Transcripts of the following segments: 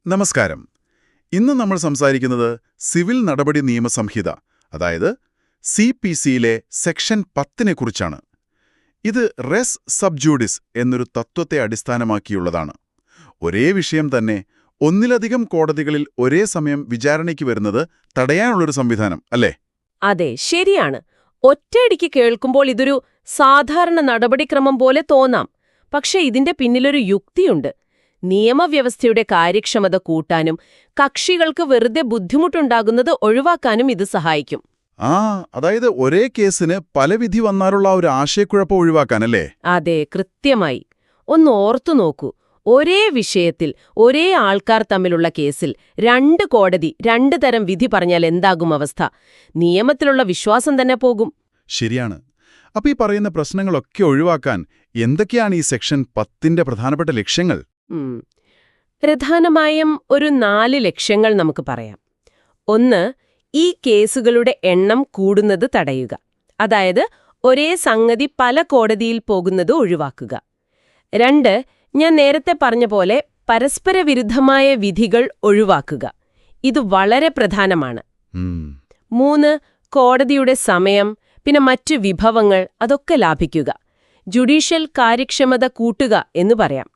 നമസ്കാരം. ഇന്ന് നമ്മൾ സംസാരിക്കുന്നത് സിവിൽ നടപടി നിയമസംഹിത, അതായത് CPCയിലെ സെക്ഷൻ 10 കുറിച്ചാണ്. ഇത് റെസ് സബ് ജൂഡിസ് എന്നൊരു തത്വത്തെ അടിസ്ഥാനമാക്കിയുള്ളതാണ്. ഒരേ വിഷയം തന്നെ ഒന്നിലധികം കോടതികളിൽ ഒരേ സമയം വിചാരണയ്ക്ക് വരുന്നത് തടയാനുള്ളൊരു സംവിധാനം, അല്ലേ? അതെ, ശരിയാണ്. ഒറ്റയടിക്ക് കേൾക്കുമ്പോൾ ഇതൊരു സാധാരണ നടപടിക്രമം പോലെ തോന്നാം. പക്ഷെ ഇതിന്റെ പിന്നിലൊരു യുക്തിയുണ്ട്. നിയമവ്യവസ്ഥയുടെ കാര്യക്ഷമത കൂട്ടാനും കക്ഷികൾക്ക് വെറുതെ ബുദ്ധിമുട്ടുണ്ടാകുന്നത് ഒഴിവാക്കാനും ഇത് സഹായിക്കും. അതായത് ഒരേ കേസിന് പല വിധി വന്നാലുള്ള ഒരു ആശയക്കുഴപ്പം ഒഴിവാക്കാനല്ലേ? അതെ, കൃത്യമായി. ഒന്ന് ഓർത്തു നോക്കൂ. ഒരേ വിഷയത്തിൽ ഒരേ ആൾക്കാർ തമ്മിലുള്ള കേസിൽ രണ്ട് കോടതി രണ്ട് തരം വിധി പറഞ്ഞാൽ എന്താകും അവസ്ഥ? നിയമത്തിലുള്ള വിശ്വാസം തന്നെ പോകും. ശരിയാണ്. അപ്പൊ ഈ പറയുന്ന പ്രശ്നങ്ങളൊക്കെ ഒഴിവാക്കാൻ എന്തൊക്കെയാണ് ഈ സെക്ഷൻ 10ന്റെ പ്രധാനപ്പെട്ട ലക്ഷ്യങ്ങൾ? പ്രധാനമായും ഒരു 4 ലക്ഷ്യങ്ങൾ നമുക്ക് പറയാം. ഒന്ന്, ഈ കേസുകളുടെ എണ്ണം കൂടുന്നത് തടയുക. അതായത് ഒരേ സംഗതി പല കോടതിയിൽ പോകുന്നത് ഒഴിവാക്കുക. 2, ഞാൻ നേരത്തെ പറഞ്ഞ പോലെ പരസ്പര വിരുദ്ധമായ വിധികൾ ഒഴിവാക്കുക. ഇത് വളരെ പ്രധാനമാണ്. 3, കോടതിയുടെ സമയം, പിന്നെ മറ്റു വിഭവങ്ങൾ അതൊക്കെ ലാഭിക്കുക. ജുഡീഷ്യൽ കാര്യക്ഷമത കൂട്ടുക എന്ന് പറയാം.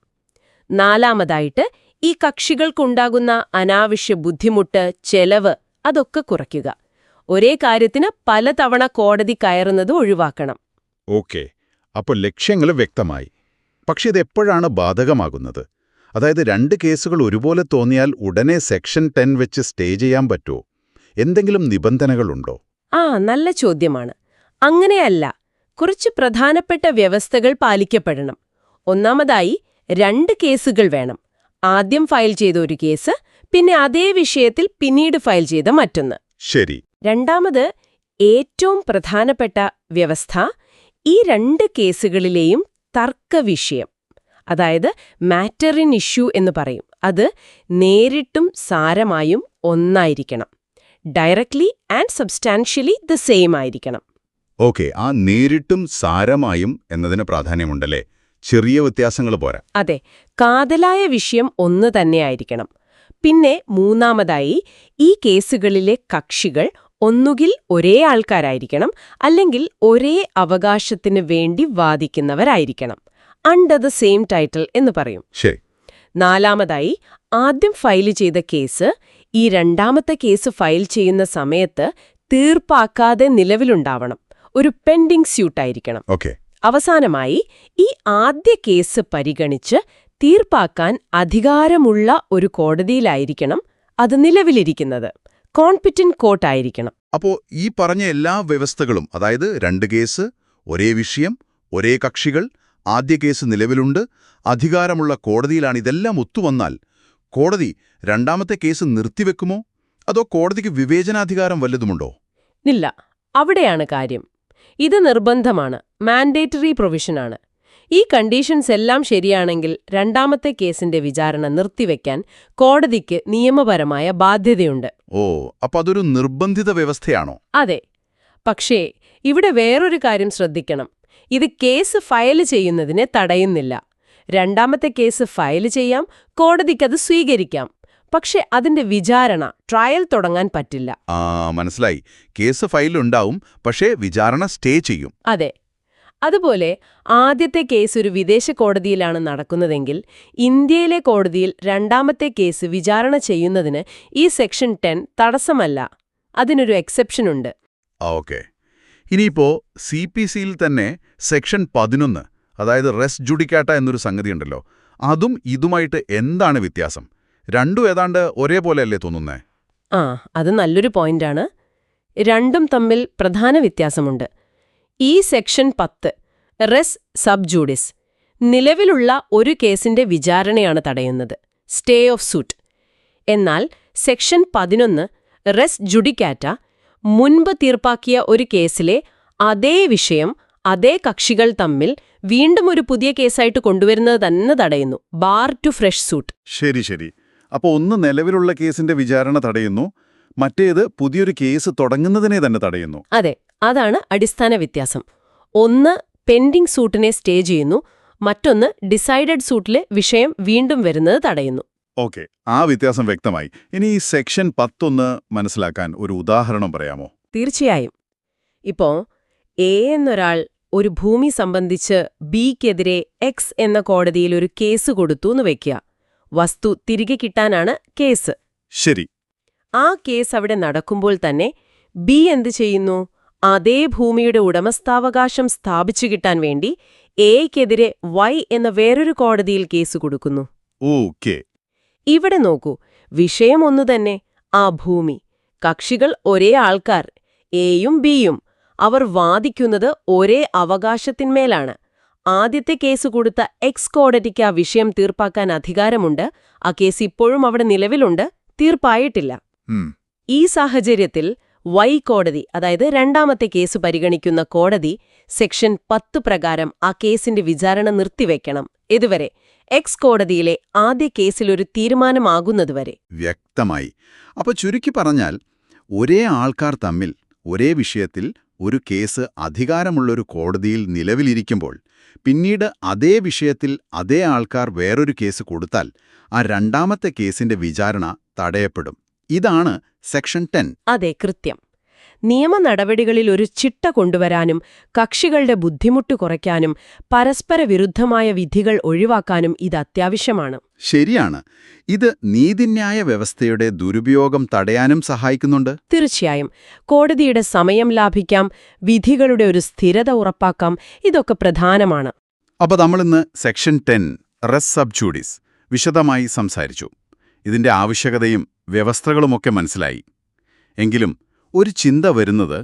4, ഈ കക്ഷികൾക്കുണ്ടാകുന്ന അനാവശ്യ ബുദ്ധിമുട്ട്, ചെലവ് അതൊക്കെ കുറയ്ക്കുക. ഒരേ കാര്യത്തിന് പലതവണ കോടതി കയറുന്നത് ഒഴിവാക്കണം. ഓക്കെ, അപ്പോൾ ലക്ഷ്യങ്ങൾ വ്യക്തമായി. പക്ഷെ ഇതെപ്പോഴാണ് ബാധകമാകുന്നത്? അതായത് 2 കേസുകൾ ഒരുപോലെ തോന്നിയാൽ ഉടനെ സെക്ഷൻ 10 വെച്ച് സ്റ്റേ ചെയ്യാൻ പറ്റുമോ? എന്തെങ്കിലും നിബന്ധനകളുണ്ടോ? നല്ല ചോദ്യമാണ്. അങ്ങനെയല്ല. കുറച്ച് പ്രധാനപ്പെട്ട വ്യവസ്ഥകൾ പാലിക്കപ്പെടണം. ഒന്നാമതായി 2 കേസുകൾ വേണം. ആദ്യം ഫയൽ ചെയ്ത ഒരു കേസ്, പിന്നെ അതേ വിഷയത്തിൽ പിന്നീട് ഫയൽ ചെയ്ത മറ്റൊന്ന്. ശരി. രണ്ടാമത്, ഏറ്റവും പ്രധാനപ്പെട്ട വ്യവസ്ഥ, ഈ 2 കേസുകളിലെയും തർക്കവിഷയം, അതായത് മാറ്റർ ഇൻ ഇഷ്യൂ എന്ന് പറയും, അത് നേരിട്ടും സാരമായും ഒന്നായിരിക്കണം. Directly and substantially the same ആയിരിക്കണം. ഓക്കെ, ആ നേരിട്ടും സാരമായും എന്നതിന് പ്രാധാന്യമുണ്ടല്ലേ? ചെറിയ വ്യത്യാസങ്ങൾ പോരാ. അതെ, കാതലായ വിഷയം ഒന്ന് തന്നെയായിരിക്കണം. പിന്നെ മൂന്നാമതായി, ഈ കേസുകളിലെ കക്ഷികൾ ഒന്നുകിൽ ഒരേ ആൾക്കാരായിരിക്കണം, അല്ലെങ്കിൽ ഒരേ അവകാശത്തിന് വേണ്ടി വാദിക്കുന്നവരായിരിക്കണം. അണ്ടർ ദ സെയിം ടൈറ്റിൽ എന്ന് പറയും. ശരി. 4, ആദ്യം ഫയൽ ചെയ്ത കേസ് ഈ രണ്ടാമത്തെ കേസ് ഫയൽ ചെയ്യുന്ന സമയത്ത് തീർപ്പാക്കാതെ നിലവിലുണ്ടാവണം. ഒരു പെൻഡിംഗ് സ്യൂട്ടായിരിക്കണം. ഓക്കെ. അവസാനമായി, ഈ ആദ്യ കേസ് പരിഗണിച്ച് തീർപ്പാക്കാൻ അധികാരമുള്ള ഒരു കോടതിയിലായിരിക്കണം അത് നിലവിലിരിക്കുന്നത്. കോൺപിറ്റന്റ് കോർട്ടായിരിക്കണം. അപ്പോ ഈ പറഞ്ഞ എല്ലാ വ്യവസ്ഥകളും, അതായത് 2 കേസ്, ഒരേ വിഷയം, ഒരേ കക്ഷികൾ, ആദ്യ കേസ് നിലവിലുണ്ട്, അധികാരമുള്ള കോടതിയിലാണ്, ഇതെല്ലാം ഒത്തുവന്നാൽ കോടതി രണ്ടാമത്തെ കേസ് നിർത്തിവെക്കുമോ? അതോ കോടതിക്ക് വിവേചനാധികാരം വല്ലതുമുണ്ടോ? ഇല്ല, അവിടെയാണ് കാര്യം. ഇത് നിർബന്ധമാണ്, മാൻഡേറ്ററി പ്രൊവിഷനാണ്. ഈ കണ്ടീഷൻസ് എല്ലാം ശരിയാണെങ്കിൽ രണ്ടാമത്തെ കേസിന്റെ വിചാരണ നിർത്തിവെക്കാൻ കോടതിക്ക് നിയമപരമായ ബാധ്യതയുണ്ട്. അപ്പൊ അതൊരു നിർബന്ധിത വ്യവസ്ഥയാണോ? അതെ. പക്ഷേ ഇവിടെ വേറൊരു കാര്യം ശ്രദ്ധിക്കണം. ഇത് കേസ് ഫയൽ ചെയ്യുന്നതിനെ തടയുന്നില്ല. രണ്ടാമത്തെ കേസ് ഫയൽ ചെയ്യാം, കോടതിക്കത് സ്വീകരിക്കാം. പക്ഷെ അതിന്റെ വിചാരണ, ട്രയൽ തുടങ്ങാൻ പറ്റില്ല. മനസ്സിലായി. കേസ് ഫയലുണ്ടാവും, പക്ഷേ വിചാരണ സ്റ്റേ ചെയ്യും. അതെ. അതുപോലെ ആദ്യത്തെ കേസ് ഒരു വിദേശ കോടതിയിലാണ് നടക്കുന്നതെങ്കിൽ ഇന്ത്യയിലെ കോടതിയിൽ രണ്ടാമത്തെ കേസ് വിചാരണ ചെയ്യുന്നതിന് ഈ സെക്ഷൻ 10 തടസ്സമല്ല. അതിനൊരു എക്സെപ്ഷനുണ്ട്. ഓക്കെ. ഇനിയിപ്പോ CPCയിൽ തന്നെ സെക്ഷൻ 11, അതായത് റെസ് ജുഡിക്കാട്ട എന്നൊരു സംഗതിയുണ്ടല്ലോ, അതും ഇതുമായിട്ട് എന്താണ് വ്യത്യാസം? രണ്ടും ഏതാണ്ട് ഒരേപോലെയല്ലേ തോന്നുന്നേ? അത് നല്ലൊരു പോയിന്റാണ്. രണ്ടും തമ്മിൽ പ്രധാന വ്യത്യാസമുണ്ട്. ഈ സെക്ഷൻ 10 റെസ് സബ് ജൂഡിസ് നിലവിലുള്ള ഒരു കേസിന്റെ വിചാരണയാണ് തടയുന്നത്, സ്റ്റേ ഓഫ് സൂട്ട്. എന്നാൽ സെക്ഷൻ 11 റെസ് ജുഡിക്കാറ്റ മുൻപ് തീർപ്പാക്കിയ ഒരു കേസിലെ അതേ വിഷയം, അതേ കക്ഷികൾ തമ്മിൽ വീണ്ടും ഒരു പുതിയ കേസായിട്ട് കൊണ്ടുവരുന്നത് തന്നെ തടയുന്നു. Bar two fresh suit. ശരി. അപ്പോൾ ഒന്ന് നിലവിലുള്ള കേസിന്റെ വിചാരണ തടയുന്നു, മറ്റേത് പുതിയൊരു കേസ് തുടങ്ങുന്നതിനെ തന്നെ തടയുന്നു. അതെ, അതാണ് അടിസ്ഥാന വ്യത്യാസം. ഒന്ന് പെൻഡിംഗ് സൂട്ടിനെ സ്റ്റേ ചെയ്യുന്നു, മറ്റൊന്ന് ഡിസൈഡഡ് സൂട്ടിലെ വിഷയം വീണ്ടും വരുന്നത് തടയുന്നു. ഓക്കെ, ആ വ്യത്യാസം വ്യക്തമായി. ഇനി ഈ സെക്ഷൻ 10 മനസ്സിലാക്കാൻ ഒരു ഉദാഹരണം പറയാമോ? തീർച്ചയായും. ഇപ്പോ എ എന്നൊരാൾ ഒരു ഭൂമി സംബന്ധിച്ച് ബിക്കെതിരെ എക്സ് എന്ന കോടതിയിൽ ഒരു കേസ് കൊടുത്തു എന്ന് വെക്കുക. വസ്തു തിരികെ കിട്ടാനാണ് കേസ്. ശരി. ആ കേസ് അവിടെ നടക്കുമ്പോൾ തന്നെ ബി എന്ത് ചെയ്യുന്നു? അതേ ഭൂമിയുടെ ഉടമസ്ഥാവകാശം സ്ഥാപിച്ചു കിട്ടാൻ വേണ്ടി എയ്ക്കെതിരെ വൈ എന്ന വേറൊരു കോടതിയിൽ കേസ് കൊടുക്കുന്നു. ഓക്കെ. ഇവിടെ നോക്കൂ, വിഷയം ഒന്നുതന്നെ, ആ ഭൂമി. കക്ഷികൾ ഒരേ ആൾക്കാർ, എയും ബിയും. അവർ വാദിക്കുന്നത് ഒരേ അവകാശത്തിന്മേലാണ്. ആദ്യത്തെ കേസ് കൊടുത്ത എക്സ് കോടതിക്ക് ആ വിഷയം തീർപ്പാക്കാൻ അധികാരമുണ്ട്. ആ കേസ് ഇപ്പോഴും അവിടെ നിലവിലുണ്ട്, തീർപ്പായിട്ടില്ല. ഈ സാഹചര്യത്തിൽ വൈ കോടതി, അതായത് രണ്ടാമത്തെ കേസ് പരിഗണിക്കുന്ന കോടതി, സെക്ഷൻ 10 പ്രകാരം ആ കേസിന്റെ വിചാരണ നിർത്തിവെക്കണം. ഇതുവരെ എക്സ് കോടതിയിലെ ആദ്യ കേസിലൊരു തീരുമാനമാകുന്നതുവരെ. വ്യക്തമായി. അപ്പൊ ചുരുക്കി പറഞ്ഞാൽ, ഒരേ ആൾക്കാർ തമ്മിൽ ഒരേ വിഷയത്തിൽ ഒരു കേസ് അധികാരമുള്ളൊരു കോടതിയിൽ നിലവിലിരിക്കുമ്പോൾ പിന്നീട് അതേ വിഷയത്തിൽ അതേ ആൾക്കാർ വേറൊരു കേസ് കൊടുത്താൽ ആ രണ്ടാമത്തെ കേസിന്റെ വിചാരണ തടയപ്പെടും. ഇതാണ് സെക്ഷൻ 10. അതെ, കൃത്യം. നിയമ നടപടികളിൽ ഒരു ചിട്ട കൊണ്ടുവരാനും കക്ഷികളുടെ ബുദ്ധിമുട്ട് കുറയ്ക്കാനും പരസ്പര വിരുദ്ധമായ വിധികൾ ഒഴിവാക്കാനും ഇത് അത്യാവശ്യമാണ്. ശരിയാണ്. ഇത് നീതിന്യായ വ്യവസ്ഥയുടെ ദുരുപയോഗം തടയാനും സഹായിക്കുന്നുണ്ട്. തീർച്ചയായും. കോടതിയുടെ സമയം ലാഭിക്കാം, വിധികളുടെ ഒരു സ്ഥിരത ഉറപ്പാക്കാം. ഇതൊക്കെ പ്രധാനമാണ്. അപ്പോൾ നമ്മളിന്ന് സെക്ഷൻ 10 റെസ് സബ് ജൂഡിസ് വിശദമായി സംസാരിച്ചു. ഇതിന്റെ ആവശ്യകതയും വ്യവസ്ഥകളുമൊക്കെ മനസ്സിലായി. എങ്കിലും ഒരു ചിന്ത വരുന്നത്,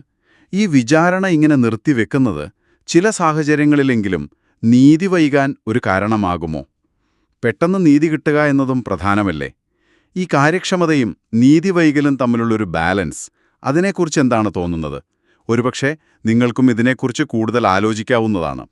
ഈ വിചാരണ ഇങ്ങനെ നിർത്തിവെക്കുന്നത് ചില സാഹചര്യങ്ങളിലെങ്കിലും നീതി വൈകാൻ ഒരു കാരണമാകുമോ? പെട്ടെന്ന് നീതി കിട്ടുക എന്നതും പ്രധാനമല്ലേ? ഈ കാര്യക്ഷമതയും നീതി വൈകലും തമ്മിലുള്ളൊരു ബാലൻസ്, അതിനെക്കുറിച്ച് എന്താണ് തോന്നുന്നത്? ഒരുപക്ഷെ നിങ്ങൾക്കും ഇതിനെക്കുറിച്ച് കൂടുതൽ ആലോചിക്കാവുന്നതാണ്.